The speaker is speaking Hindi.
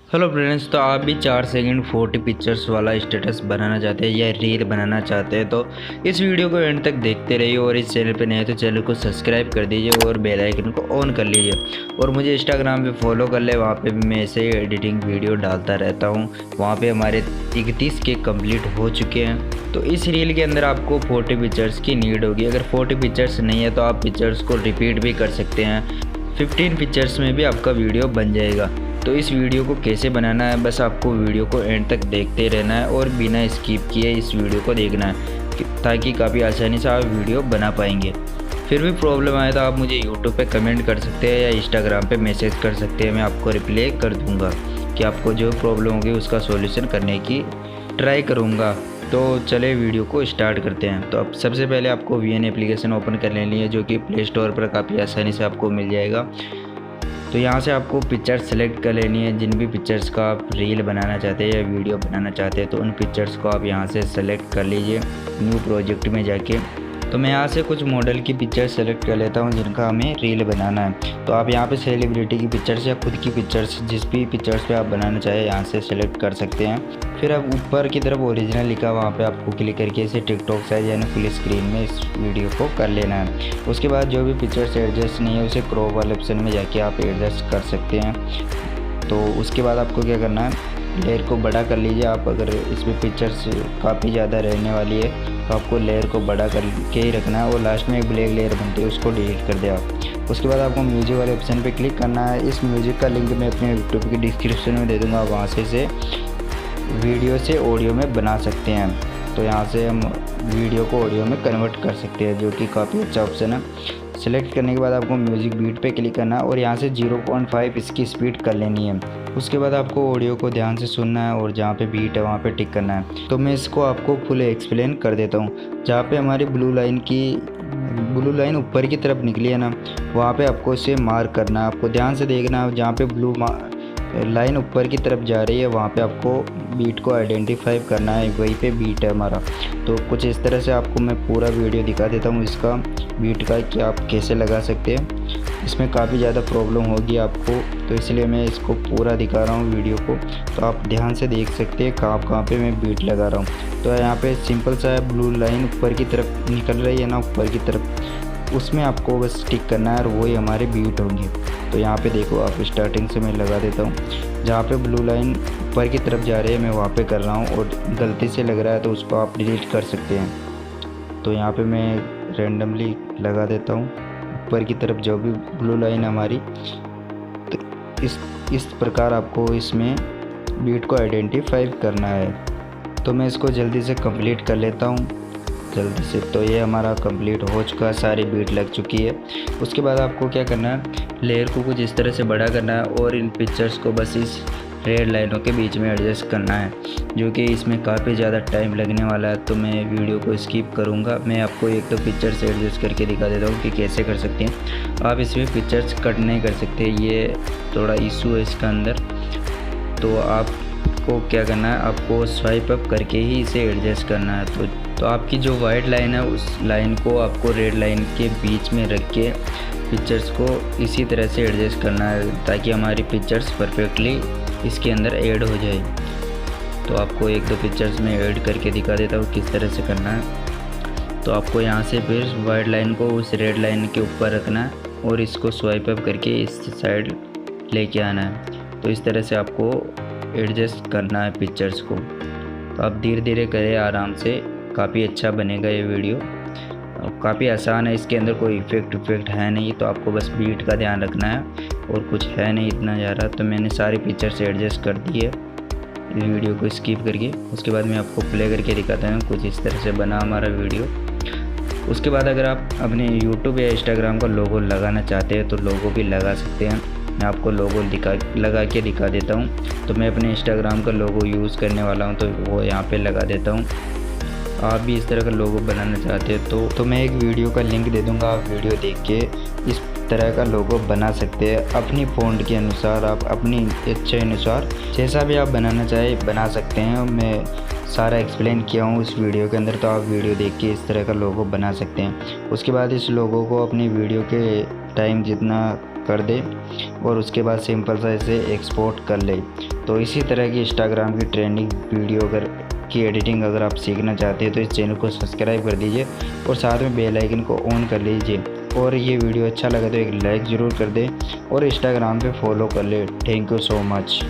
हेलो फ्रेंड्स, तो आप भी 4 सेकंड 40 पिक्चर्स वाला स्टेटस बनाना चाहते हैं या रील बनाना चाहते हैं तो इस वीडियो को एंड तक देखते रहिए। और इस चैनल पे नए तो चैनल को सब्सक्राइब कर दीजिए और बेल आइकन को ऑन कर लीजिए। और मुझे इंस्टाग्राम पे फॉलो कर ले, वहाँ पे भी मैं ऐसे एडिटिंग वीडियो डालता रहता हूँ। वहाँ पे हमारे 31 के कंप्लीट हो चुके हैं। तो इस रील के अंदर आपको 40 पिक्चर्स की नीड होगी। अगर 40 पिक्चर्स नहीं है तो आप पिक्चर्स को रिपीट भी कर सकते हैं। 15 पिक्चर्स में भी आपका वीडियो बन जाएगा। तो इस वीडियो को कैसे बनाना है, बस आपको वीडियो को एंड तक देखते रहना है और बिना स्किप किए इस वीडियो को देखना है ताकि काफ़ी आसानी से आप वीडियो बना पाएंगे। फिर भी प्रॉब्लम आए तो आप मुझे यूट्यूब पे कमेंट कर सकते हैं या इंस्टाग्राम पे मैसेज कर सकते हैं। मैं आपको रिप्लाई कर दूँगा कि आपको जो प्रॉब्लम होगी उसका सॉल्यूशन करने की ट्राई करूँगा। तो चले वीडियो को स्टार्ट करते हैं। तो अब सबसे पहले आपको वीएन एप्लीकेशन ओपन कर लेनी है, जो कि प्ले स्टोर पर काफ़ी आसानी से आपको मिल जाएगा। तो यहाँ से आपको पिक्चर सेलेक्ट कर लेनी है। जिन भी पिक्चर्स का आप रील बनाना चाहते हैं या वीडियो बनाना चाहते हैं तो उन पिक्चर्स को आप यहाँ से सेलेक्ट कर लीजिए न्यू प्रोजेक्ट में जाके। तो मैं यहाँ से कुछ मॉडल की पिक्चर सेलेक्ट कर लेता हूँ जिनका हमें रील बनाना है। तो आप यहाँ पे सेलिब्रिटी की पिक्चर्स या खुद की पिक्चर्स, जिस भी पिक्चर्स पे आप बनाना चाहें यहाँ से सेलेक्ट कर सकते हैं। फिर आप ऊपर की तरफ ओरिजिनल लिखा वहाँ पे आपको क्लिक करके इसे टिकटॉक साइज यानी फुल स्क्रीन में इस वीडियो को कर लेना है। उसके बाद जो भी पिक्चर्स एडजस्ट नहीं है उसे क्रॉप वाले ऑप्शन में जाके आप एडजस्ट कर सकते हैं। तो उसके बाद आपको क्या करना है, लेयर को बड़ा कर लीजिए। आप अगर इसमें पिक्चर्स काफ़ी ज़्यादा रहने वाली है तो आपको लेयर को बड़ा करके ही रखना है और लास्ट में एक ब्लैक लेयर बनती है उसको डिलीट कर दे आप। उसके बाद आपको म्यूजिक वाले ऑप्शन पे क्लिक करना है। इस म्यूजिक का लिंक मैं अपने यूट्यूब की डिस्क्रिप्शन में दे दूँगा, वहाँ से इसे वीडियो से ऑडियो में बना सकते हैं। तो यहाँ से हम वीडियो को ऑडियो में कन्वर्ट कर सकते हैं, जो कि काफ़ी अच्छा ऑप्शन है। सेलेक्ट करने के बाद आपको म्यूज़िक बीट पे क्लिक करना है और यहाँ से 0.5 इसकी स्पीड कर लेनी है। उसके बाद आपको ऑडियो को ध्यान से सुनना है और जहाँ पे बीट है वहाँ पे टिक करना है। तो मैं इसको आपको फुल एक्सप्लेन कर देता हूँ। जहाँ पे हमारी ब्लू लाइन ऊपर की तरफ निकली है ना, वहाँ पे आपको इसे मार्क करना है। आपको ध्यान से देखना है, जहाँ पे ब्लू लाइन ऊपर की तरफ जा रही है वहाँ पे आपको बीट को आइडेंटिफाई करना है, वहीं पे बीट है हमारा। तो कुछ इस तरह से आपको मैं पूरा वीडियो दिखा देता हूँ इसका बीट का कि आप कैसे लगा सकते हैं। इसमें काफ़ी ज़्यादा प्रॉब्लम होगी आपको, तो इसलिए मैं इसको पूरा दिखा रहा हूँ वीडियो को। तो आप ध्यान से देख सकते हैं कहाँ पे मैं बीट लगा रहा हूँ। तो यहाँ पे सिंपल सा है, ब्लू लाइन ऊपर की तरफ निकल रही है ना, ऊपर की तरफ, उसमें आपको बस टिक करना है और वही हमारे बीट होंगे। तो यहाँ पे देखो आप, स्टार्टिंग से मैं लगा देता हूँ। जहाँ पे ब्लू लाइन ऊपर की तरफ जा रही है मैं वहाँ पे कर रहा हूँ, और गलती से लग रहा है तो उसको आप डिलीट कर सकते हैं। तो यहाँ पे मैं रेंडमली लगा देता हूँ ऊपर की तरफ जो भी ब्लू लाइन हमारी। तो इस प्रकार आपको इसमें बीट को आइडेंटिफाई करना है। तो मैं इसको जल्दी से कंप्लीट कर लेता हूँ जल्दी से। तो ये हमारा कंप्लीट हो चुका है, सारी बीट लग चुकी है। उसके बाद आपको क्या करना है, लेयर को कुछ इस तरह से बड़ा करना है और इन पिक्चर्स को बस इस रेड लाइनों के बीच में एडजस्ट करना है, जो कि इसमें काफ़ी ज़्यादा टाइम लगने वाला है। तो मैं वीडियो को स्किप करूँगा। मैं आपको एक तो पिक्चर से एडजस्ट करके दिखा देता हूँ कि कैसे कर सकते हैं। आप इसमें पिक्चर्स कट नहीं कर सकते, ये थोड़ा इशू है इसका अंदर। तो आपको क्या करना है, आपको स्वाइप अप करके ही इसे एडजस्ट करना है। तो आपकी जो वाइट लाइन है उस लाइन को आपको रेड लाइन के बीच में रख के पिक्चर्स को इसी तरह से एडजस्ट करना है ताकि हमारी पिक्चर्स परफेक्टली इसके अंदर ऐड हो जाए। तो आपको एक दो पिक्चर्स में ऐड करके दिखा देता हूँ किस तरह से करना है। तो आपको यहाँ से फिर वाइट लाइन को उस रेड लाइन के ऊपर रखना है और इसको स्वाइप अप करके इस साइड लेके आना है। तो इस तरह से आपको एडजस्ट करना है पिक्चर्स को। तो आप धीरे धीरे करें आराम से, काफ़ी अच्छा बनेगा ये वीडियो। काफ़ी आसान है, इसके अंदर कोई इफेक्ट है नहीं। तो आपको बस बीट का ध्यान रखना है और कुछ है नहीं इतना ज़्यादा। तो मैंने सारी पिक्चर से एडजस्ट कर दी है वीडियो को स्किप करके। उसके बाद मैं आपको प्ले करके दिखाता हूँ। कुछ इस तरह से बना हमारा वीडियो। उसके बाद अगर आप अपने यूट्यूब या इंस्टाग्राम का लोगो लगाना चाहते हैं तो लोगो भी लगा सकते हैं। मैं आपको लोगो लगा के दिखा देता हूँ। तो मैं अपने इंस्टाग्राम का लोगो यूज़ करने वाला हूँ, तो वो यहाँ पे लगा देता हूँ। आप भी इस तरह का लोगो बनाना चाहते हैं तो मैं एक वीडियो का लिंक दे दूँगा, आप वीडियो देख के इस तरह का लोगो बना सकते हैं। अपनी फ़ॉन्ट के अनुसार, आप अपनी इच्छा अनुसार जैसा भी आप बनाना चाहे बना सकते हैं। मैं सारा एक्सप्लेन किया हूँ इस वीडियो के अंदर, तो आप वीडियो देख के इस तरह का लोगो बना सकते हैं। उसके बाद इस लोगो को अपनी वीडियो के टाइम जितना कर दे और उसके बाद सिंपल सा इसे एक्सपोर्ट कर ले। तो इसी तरह की इंस्टाग्राम की ट्रेंडिंग वीडियो की एडिटिंग अगर आप सीखना चाहते हैं तो इस चैनल को सब्सक्राइब कर दीजिए और साथ में बेल आइकन को ऑन कर लीजिए। और ये वीडियो अच्छा लगे तो एक लाइक ज़रूर कर दें और इंस्टाग्राम पे फॉलो कर ले। Thank you so much.